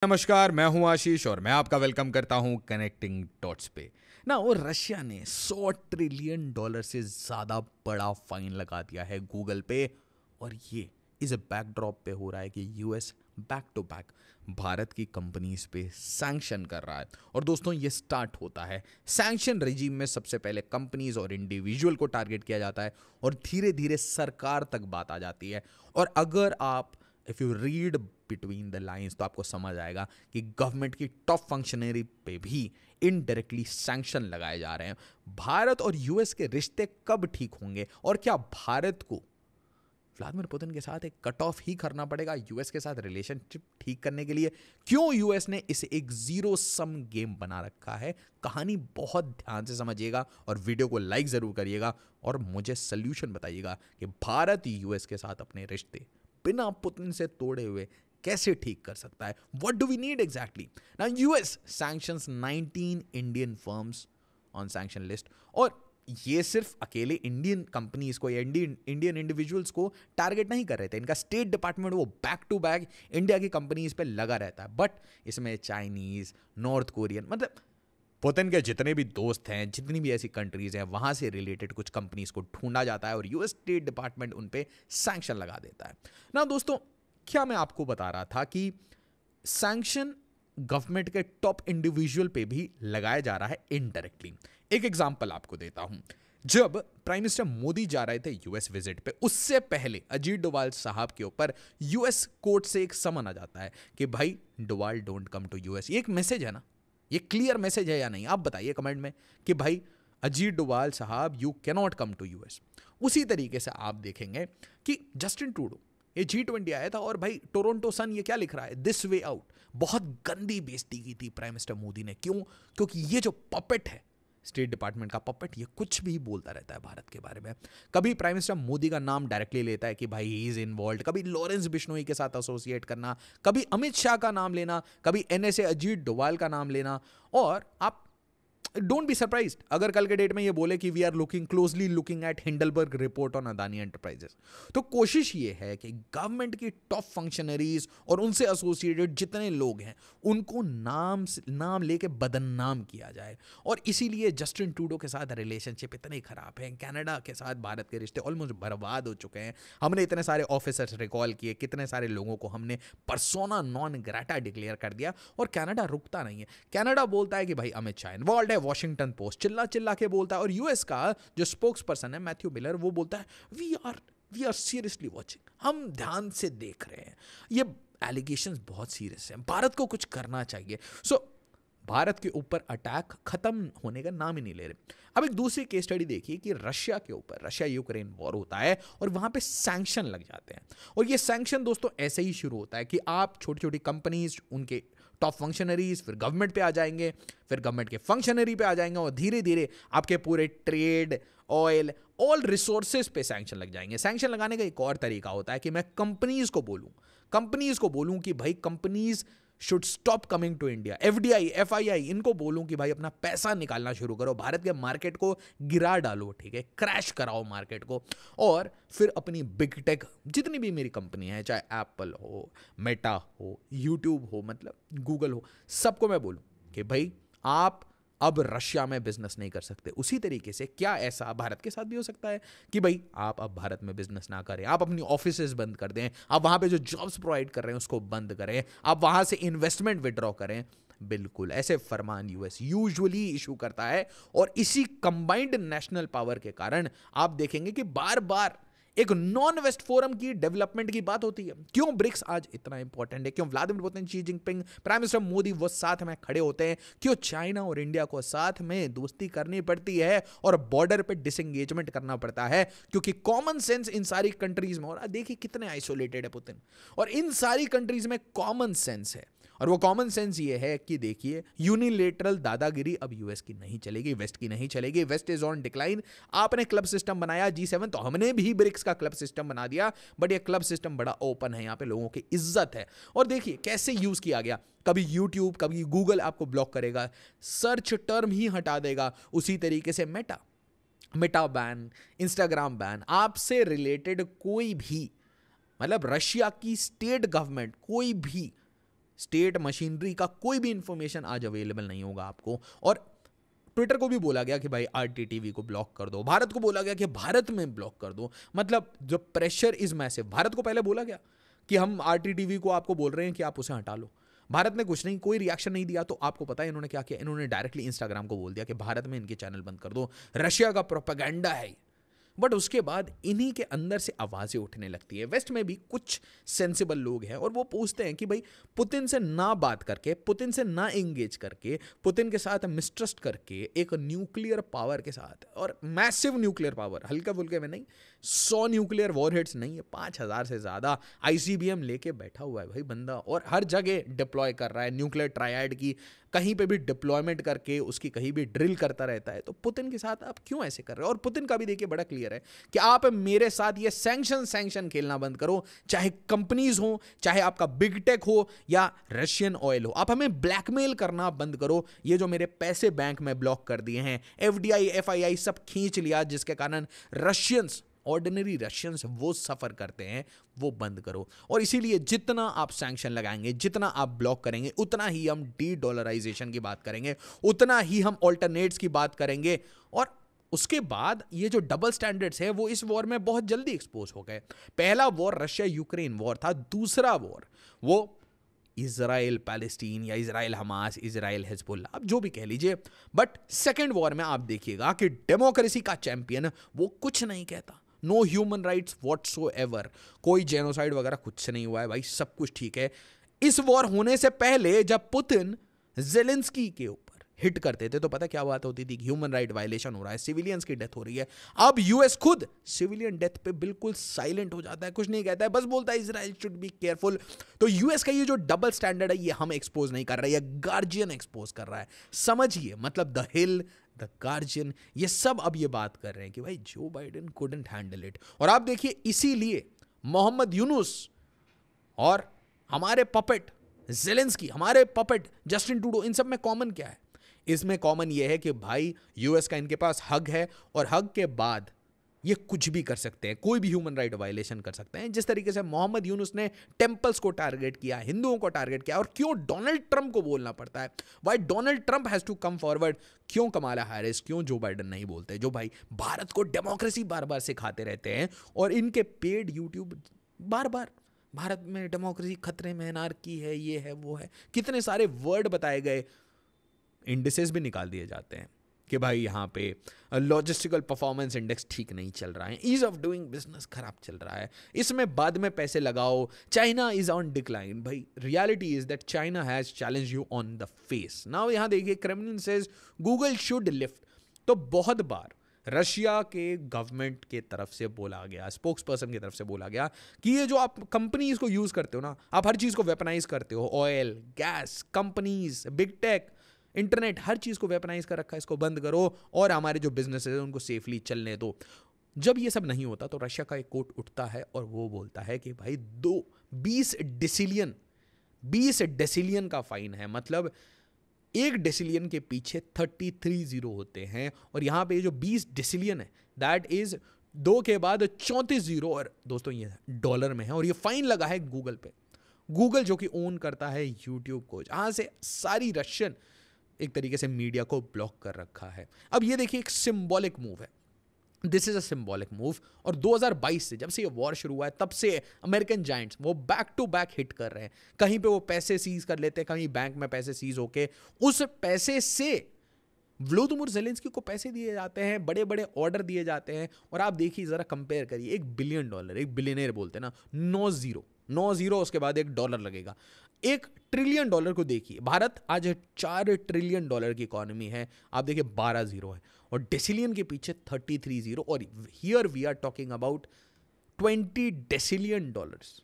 नमस्कार, मैं हूं आशीष और मैं आपका वेलकम करता हूं कनेक्टिंग डॉट्स पे ना। और रशिया ने $100 ट्रिलियन से ज़्यादा बड़ा फाइन लगा दिया है गूगल पे। और ये इस बैकड्रॉप पे हो रहा है कि US back to back Bharat की कंपनीज पे सैंक्शन कर रहा है। और दोस्तों, ये स्टार्ट होता है सैंक्शन रेजिम में सबसे पहले कंपनीज और इंडिविजुअल को टारगेट किया जाता है और धीरे धीरे सरकार तक बात आ जाती है। और अगर आप if you read between the lines तो आपको समझ आएगा कि गवर्नमेंट की टॉप फंक्शनरी पे भी इनडायरेक्टली सैंक्शन लगाए जा रहे हैं। भारत और यूएस के रिश्ते कब ठीक होंगे और क्या भारत को व्लादिमीर पुतिन के साथ एक कट ऑफ ही करना पड़ेगा यूएस के साथ रिलेशनशिप ठीक करने के लिए? क्यों यूएस ने इसे एक जीरो सम गेम बना रखा है? कहानी बहुत ध्यान से समझिएगा और वीडियो को लाइक जरूर करिएगा और मुझे सोल्यूशन बताइएगा कि भारत यूएस के साथ अपने रिश्ते बिना पुतिन से तोड़े हुए कैसे ठीक कर सकता है। What do we need exactly? Now US sanctions 19 Indian firms on sanction list. और ये सिर्फ अकेले इंडियन कंपनीज को या इंडियन इंडिविजुअल्स को टारगेट नहीं कर रहे थे। इनका स्टेट डिपार्टमेंट वो बैक टू बैक इंडिया की कंपनीज पे लगा रहता है। बट इसमें चाइनीज, नॉर्थ कोरियन, मतलब पुतिन के जितने भी दोस्त हैं, जितनी भी ऐसी कंट्रीज हैं, वहां से रिलेटेड कुछ कंपनीज को ढूंढा जाता है और यूएस स्टेट डिपार्टमेंट उन पे सैंक्शन लगा देता है ना। दोस्तों, क्या मैं आपको बता रहा था कि सैंक्शन गवर्नमेंट के टॉप इंडिविजुअल पे भी लगाया जा रहा है इनडायरेक्टली। एक एग्जांपल आपको देता हूं। जब प्राइम मिनिस्टर मोदी जा रहे थे यूएस विजिट पे, उससे पहले अजीत डोभाल साहब के ऊपर यूएस कोर्ट से एक समन आ जाता है कि भाई Doval don't come to US. ये एक मैसेज है ना, ये क्लियर मैसेज है या नहीं? आप बताइए कमेंट में कि भाई अजीत डोभाल साहब you can not come to US. उसी तरीके से आप देखेंगे कि जस्टिन ट्रूडो, ये G20 आया था और भाई टोरंटो सन ये क्या लिख रहा है, दिस वे आउट। बहुत गंदी बेइज्जती की थी प्राइम मिनिस्टर मोदी ने। क्यों? क्योंकि ये जो पपेट है, स्टेट डिपार्टमेंट का पपेट, ये कुछ भी बोलता रहता है भारत के बारे में। कभी प्राइम मिनिस्टर मोदी का नाम डायरेक्टली लेता है कि भाई ही इज इन्वॉल्व, कभी लॉरेंस बिश्नोई के साथ एसोसिएट करना, कभी अमित शाह का नाम लेना, कभी एनएसए अजीत डोभाल का नाम लेना। और आप डोंट बी सरप्राइज अगर कल के डेट में ये बोले कि we are closely looking at Hindenburg report on Adani enterprises. तो कोशिश ये है कि गवर्नमेंट की टॉप फंक्शनरीज और उनसे एसोसिएटेड जितने लोग हैं उनको नाम लेके बदनाम किया जाए। और इसीलिए जस्टिन ट्रूडो के साथ रिलेशनशिप इतने खराब हैं। कनाडा के साथ भारत के रिश्ते ऑलमोस्ट बर्बाद हो चुके हैं। हमने इतने सारे ऑफिसर्स रिकॉल किए, कितने सारे लोगों को हमने पर्सोना नॉन ग्राटा डिक्लेयर कर दिया और कनाडा रुकता नहीं है। कनाडा बोलता है कि भाई अमित शाह इन्वॉल्व है, वॉशिंगटन पोस्ट चिल्ला चिल्ला के बोलता है। और यूएस का जो स्पोक्स पर्सन है मैथ्यू मिलर, वो बोलता है वी आर सीरियसली वॉचिंग, हम ध्यान से देख रहे हैं। ये एलिगेशंस बहुत सीरियस हैं, भारत को कुछ करना चाहिए। भारत के ऊपर अटैक खत्म होने का नाम ही नहीं ले रहे। अब एक दूसरी केस स्टडी देखिए कि रशिया यूक्रेन वॉर होता है और वहां पे सैंक्शन लग जाते हैं। और ये सैंक्शन दोस्तों ऐसे ही शुरू होता है कि आप छोटी छोटी कंपनीज, उनके टॉप फंक्शनरीज फिर गवर्नमेंट पे आ जाएंगे, फिर गवर्नमेंट के फंक्शनरी पे आ जाएंगे और धीरे धीरे आपके पूरे ट्रेड, ऑयल, ऑल रिसोर्सेज पे सैंक्शन लग जाएंगे। सैंक्शन लगाने का एक और तरीका होता है कि मैं कंपनीज को बोलूं कि भाई companies should stop coming to India. FDI, FII, इनको बोलूं कि भाई अपना पैसा निकालना शुरू करो, भारत के मार्केट को गिरा डालो, ठीक है, क्रैश कराओ मार्केट को। और फिर अपनी बिग टेक जितनी भी मेरी कंपनी है, चाहे एप्पल हो, मेटा हो, यूट्यूब हो, मतलब गूगल हो, सबको मैं बोलूं कि भाई आप अब रशिया में बिजनेस नहीं कर सकते। उसी तरीके से क्या ऐसा भारत के साथ भी हो सकता है कि भाई आप अब भारत में बिजनेस ना करें, आप अपनी ऑफिसेज बंद कर दें, आप वहां पे जो जॉब्स प्रोवाइड कर रहे हैं उसको बंद करें, आप वहां से इन्वेस्टमेंट विड्रॉ करें? बिल्कुल ऐसे फरमान यूएस यूजुअली इशू करता है। और इसी कंबाइंड नेशनल पावर के कारण आप देखेंगे कि बार बार एक नॉन वेस्ट फोरम की डेवलपमेंट की बात होती है। क्यों ब्रिक्स आज इतना इंपॉर्टेंट है? क्यों Vladimir Putin, Xi Jinping, prime minister Modi वो साथ में खड़े होते हैं? क्यों चाइना और इंडिया को साथ में दोस्ती करनी पड़ती है और बॉर्डर पे डिसएंगेजमेंट करना पड़ता है? क्योंकि कॉमन सेंस इन सारी कंट्रीज में, और देखिए कितने आइसोलेटेड है पुतिन, और इन सारी कंट्रीज में कॉमन सेंस है। और वो कॉमन सेंस ये है कि देखिए यूनिलेटरल दादागिरी अब यूएस की नहीं चलेगी, वेस्ट की नहीं चलेगी। West is on decline. आपने क्लब सिस्टम बनाया G7, तो हमने भी ब्रिक्स का क्लब सिस्टम बना दिया, बट ये क्लब सिस्टम बड़ा ओपन है, यहाँ पे लोगों की इज्जत है। और देखिए कैसे यूज किया गया, कभी यूट्यूब, कभी गूगल आपको ब्लॉक करेगा, सर्च टर्म ही हटा देगा। उसी तरीके से मेटा बैन, इंस्टाग्राम बैन, आपसे रिलेटेड कोई भी, मतलब रशिया की स्टेट गवर्नमेंट कोई भी स्टेट मशीनरी का कोई भी इंफॉर्मेशन आज अवेलेबल नहीं होगा आपको। और ट्विटर को भी बोला गया कि भाई RTTV को ब्लॉक कर दो, भारत को बोला गया कि भारत में ब्लॉक कर दो। मतलब जो प्रेशर इज मैसिव। भारत को पहले बोला गया कि हम RTTV को आपको बोल रहे हैं कि आप उसे हटा लो, भारत ने कुछ नहीं, कोई रिएक्शन नहीं दिया। तो आपको पता है इन्होंने क्या किया, इन्होंने डायरेक्टली इंस्टाग्राम को बोल दिया कि भारत में इनके चैनल बंद कर दो, रशिया का प्रोपेगेंडा है। बट उसके बाद इन्हीं के अंदर से आवाजें उठने लगती है। वेस्ट में भी कुछ सेंसिबल लोग हैं और वो पूछते हैं कि भाई पुतिन से ना बात करके, पुतिन से ना एंगेज करके, पुतिन के साथ मिसट्रस्ट करके एक न्यूक्लियर पावर के साथ, और मैसिव न्यूक्लियर पावर, हल्का फुल्के में नहीं, 100 न्यूक्लियर वॉरहेड्स नहीं है, 5000 से ज्यादा ICBM लेके बैठा हुआ है भाई बंदा, और हर जगह डिप्लॉय कर रहा है। न्यूक्लियर ट्रायड की कहीं पे भी डिप्लॉयमेंट करके उसकी कहीं भी ड्रिल करता रहता है। तो पुतिन के साथ आप क्यों ऐसे कर रहे हो? और पुतिन का भी देखिए बड़ा क्लियर है कि आप मेरे साथ ये सैंक्शन खेलना बंद करो, चाहे कंपनीज हो, चाहे आपका बिग टेक हो या रशियन ऑयल हो, आप हमें ब्लैकमेल करना बंद करो। ये जो मेरे पैसे बैंक में ब्लॉक कर दिए हैं, FDI FII सब खींच लिया, जिसके कारण रशियंस, ऑर्डिनरी रशियंस वो सफर करते हैं, वो बंद करो। और इसीलिए जितना आप सैंक्शन लगाएंगे, जितना आप ब्लॉक करेंगे, उतना ही हम डी-डॉलराइजेशन की बात करेंगे, उतना ही हम ऑल्टरनेट्स की बात करेंगे। और उसके बाद ये जो डबल स्टैंडर्ड्स है वो इस वॉर में बहुत जल्दी एक्सपोज हो गए। पहला वॉर रशिया यूक्रेन वॉर था, दूसरा वॉर वो इजराइल पैलेस्टीन या इजराइल हमास, इजराइल हिजबुल्लाह, आप जो भी कह लीजिए। बट सेकेंड वॉर में आप देखिएगा कि डेमोक्रेसी का चैंपियन वो कुछ नहीं कहता, नो ह्यूमन राइट्स व्हाटसोएवर, कोई जेनोसाइड वगैरह कुछ नहीं हुआ है भाई, सब कुछ ठीक है। इस वॉर होने से पहले जब पुतिन जेलेंस्की के ऊपर हिट करते थे तो पता क्या बात होती थी? ह्यूमन राइट वायलेशन हो रहा है, सिविलियंस की डेथ हो रही है। अब यूएस खुद सिविलियन डेथ पे बिल्कुल साइलेंट हो जाता है, कुछ नहीं कहता है, बस बोलता है इजराइल शुड बी केयरफुल। तो यूएस का ये जो डबल स्टैंडर्ड है ये हम एक्सपोज नहीं कर रहे हैं, ये गार्जियन एक्सपोज कर रहा है। समझिए, मतलब द हिल, द गार्जियन, ये सब अब ये बात कर रहे हैं कि भाई Joe Biden couldn't handle it. और आप देखिए इसीलिए मोहम्मद यूनुस और हमारे पपेट जेलेंस्की, हमारे पपेट जस्टिन ट्रूडो, इन सब में कॉमन क्या है? इसमें कॉमन यह है कि भाई यूएस का इनके पास हग है, और हग के बाद ये कुछ भी कर सकते हैं, कोई भी ह्यूमन राइट वायलेशन कर सकते हैं। जिस तरीके से मोहम्मद यूनुस ने टेंपल्स को टारगेट किया, हिंदुओं को टारगेट किया, और क्यों डोनाल्ड ट्रंप को बोलना पड़ता है, why Donald Trump has to come forward, क्यों कमाला हैरिस, क्यों जो बाइडेन नहीं बोलते, जो भाई भारत को डेमोक्रेसी बार बार सिखाते रहते हैं, और इनके पेड यूट्यूब बार बार भारत में डेमोक्रेसी खतरे में, अनार्की है, ये है, वो है, कितने सारे वर्ड बताए गए, इंडिसेस भी निकाल दिए जाते हैं कि भाई यहाँ पे लॉजिस्टिकल परफॉर्मेंस इंडेक्स ठीक नहीं चल रहा है, ईज ऑफ डूइंग बिजनेस खराब चल रहा है, इसमें बाद में पैसे लगाओ, चाइना इज ऑन डिक्लाइन। भाई reality is that China has challenge you on the face. Now यहाँ देखिए Kremlin says Google should lift. तो बहुत बार रशिया के गवर्नमेंट के तरफ से बोला गया, स्पोक्स पर्सन की तरफ से बोला गया कि ये जो आप कंपनीज को यूज करते हो ना, आप हर चीज को वेपनाइज करते हो, oil, gas, companies, big tech, internet, हर चीज को वेपनाइज कर रखा है, इसको बंद करो और हमारे जो बिजनेस है उनको सेफली चलने दो। जब ये सब नहीं होता तो रशिया का एक कोर्ट उठता है और वो बोलता है कि भाई 20 डेसिलियन का फाइन है। मतलब एक डेसिलियन के पीछे 33 जीरो होते हैं, और यहां पे जो 20 डेसिलियन है दैट इज 2 के बाद 34 जीरो, और दोस्तों ये डॉलर में है। और ये फाइन लगा है गूगल पे, गूगल जो कि ओन करता है यूट्यूब को, जहां से सारी रशियन एक तरीके से मीडिया को ब्लॉक कर रखा है। अब ये देखिए एक सिंबॉलिक मूव है, this is a symbolic move. और 2022 से जब से ये वॉर शुरू हुआ है तब से अमेरिकन जायंट्स वो बैक टू बैक हिट कर रहे हैं। कहीं पे वो पैसे सीज कर लेते हैं, कहीं बैंक में पैसे सीज होके उस पैसे से व्लादिमीर ज़ेलेंस्की को पैसे दिए जाते हैं, बड़े बड़े ऑर्डर दिए जाते हैं। और आप देखिए जरा कंपेयर करिए, $1 बिलियन, एक बिलियनियर बोलते हैं ना, 9 जीरो उसके बाद $1 लगेगा। $1 ट्रिलियन को देखिए, भारत आज $4 ट्रिलियन की इकोनॉमी है, आप देखिए 12 जीरो है, और डेसिलियन के पीछे 33 जीरो, और here we are talking about 20 decillion dollars,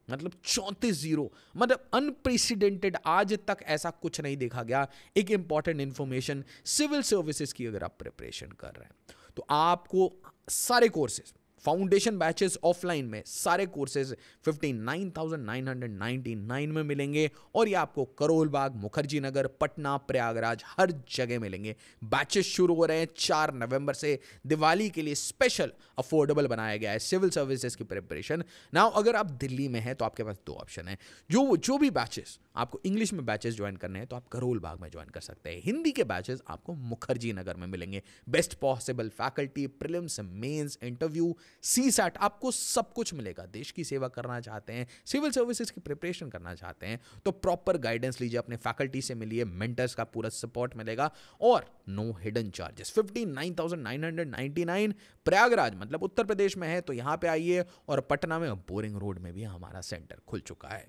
मतलब 34 जीरो, मतलब अनप्रेसिडेंटेड। आज तक ऐसा कुछ नहीं देखा गया। एक इंपॉर्टेंट इंफॉर्मेशन, सिविल सर्विसेज की अगर आप प्रिपरेशन कर रहे हैं तो आपको सारे कोर्सेज फाउंडेशन बैचेस ऑफलाइन में सारे कोर्सेज 59,999 में मिलेंगे और ये आपको करोल बाग, मुखर्जी नगर, पटना, प्रयागराज हर जगह मिलेंगे। बैचेस शुरू हो रहे हैं 4 नवंबर से। दिवाली के लिए स्पेशल अफोर्डेबल बनाया गया है सिविल सर्विसेज की प्रिपरेशन। नाउ अगर आप दिल्ली में हैं तो आपके पास 2 ऑप्शन है। जो भी बैचेस आपको इंग्लिश में बैचेस ज्वाइन करने हैं तो आप करोल बाग में ज्वाइन कर सकते हैं। हिंदी के बैचेस आपको मुखर्जी नगर में मिलेंगे। Best possible faculty, prelims, mains, interview, CSAT, आपको सब कुछ मिलेगा। देश की सेवा करना चाहते हैं, सिविल सर्विसेज की प्रिपरेशन करना चाहते हैं तो प्रॉपर गाइडेंस लीजिए, अपने फैकल्टी से मिलिए, मेंटर्स का पूरा सपोर्ट मिलेगा और नो हिडन चार्जेस। 59,999 प्रयागराज मतलब उत्तर प्रदेश में है तो यहां पे आइए, और पटना में बोरिंग रोड में भी हमारा सेंटर खुल चुका है।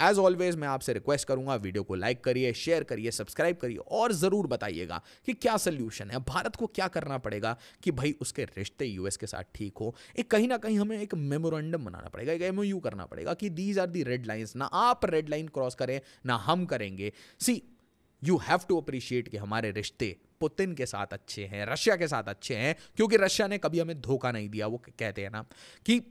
एज ऑलवेज मैं आपसे रिक्वेस्ट करूंगा, वीडियो को लाइक करिए, शेयर करिए, सब्सक्राइब करिए और जरूर बताइएगा कि क्या सोल्यूशन है, भारत को क्या करना पड़ेगा कि भाई उसके रिश्ते यूएस के साथ ठीक हो। एक कहीं ना कहीं हमें एक मेमोरेंडम बनाना पड़ेगा, एक एमओयू करना पड़ेगा कि these are the red lines, ना आप रेड लाइन क्रॉस करें ना हम करेंगे। See you have to appreciate कि हमारे रिश्ते पुतिन के साथ अच्छे हैं, रशिया के साथ अच्छे हैं, क्योंकि रशिया ने कभी हमें धोखा नहीं दिया। वो कहते हैं ना कि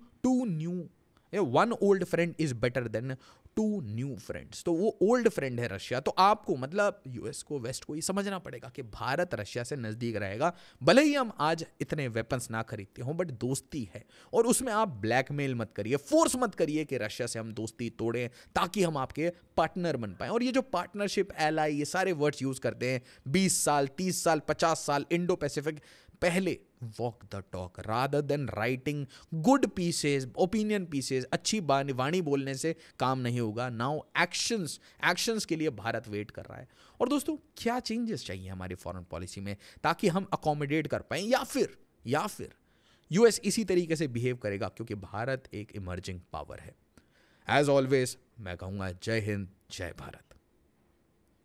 one old friend is better than 2 new friends. तो वो ओल्ड फ्रेंड है रशिया, तो आपको मतलब यूएस को, वेस्ट को ये समझना पड़ेगा कि भारत रशिया से नजदीक रहेगा। भले ही हम आज इतने वेपन्स ना खरीदते हों, बट दोस्ती है और उसमें आप ब्लैकमेल मत करिए, फोर्स मत करिए कि रशिया से हम दोस्ती तोड़ें ताकि हम आपके पार्टनर बन पाए। और ये जो पार्टनरशिप, एलाई, ये सारे वर्ड्स यूज करते हैं, 20 साल, 30 साल, 50 साल, इंडो पैसिफिक, पहले walk the talk rather than writing good pieces, opinion pieces. अच्छी वाणी बोलने से काम नहीं होगा। नाउ एक्शंस के लिए भारत वेट कर रहा है। और दोस्तों, क्या चेंजेस चाहिए हमारी फॉरेन पॉलिसी में ताकि हम अकोमोडेट कर पाएं, या फिर यूएस इसी तरीके से बिहेव करेगा, क्योंकि भारत एक इमर्जिंग पावर है। एज ऑलवेज मैं कहूंगा जय हिंद, जय भारत।